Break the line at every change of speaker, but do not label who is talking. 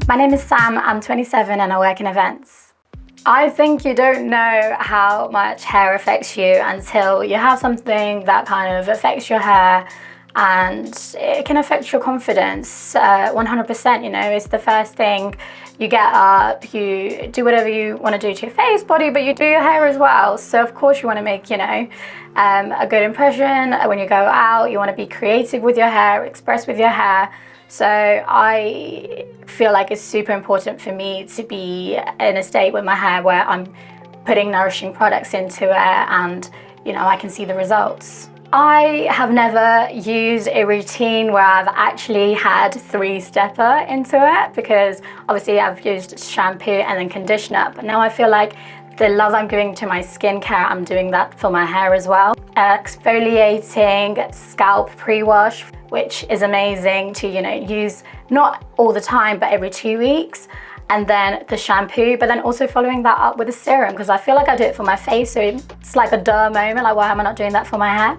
My name is Sam, I'm 27 and I work in events. I think you don't know how much hair affects you until you have something that kind of affects your hair, and it can affect your confidence 100%. You know, it's the first thing. You get up, you do whatever you want to do to your face, body, but you do your hair as well. So of course you want to make, you know, a good impression when you go out. You want to be creative with your hair, express with your hair. So I feel like it's super important for me to be in a state with my hair where I'm putting nourishing products into it and, you know, I can see the results. I have never used a routine where I've actually had 3-stepper into it, because obviously I've used shampoo and then conditioner, but now I feel like the love I'm giving to my skincare, I'm doing that for my hair as well. Exfoliating scalp pre-wash, which is amazing to, you know, use not all the time, but every 2 weeks. And then the shampoo, but then also following that up with a serum, because I feel like I do it for my face, so it's like a duh moment, like why am I not doing that for my hair?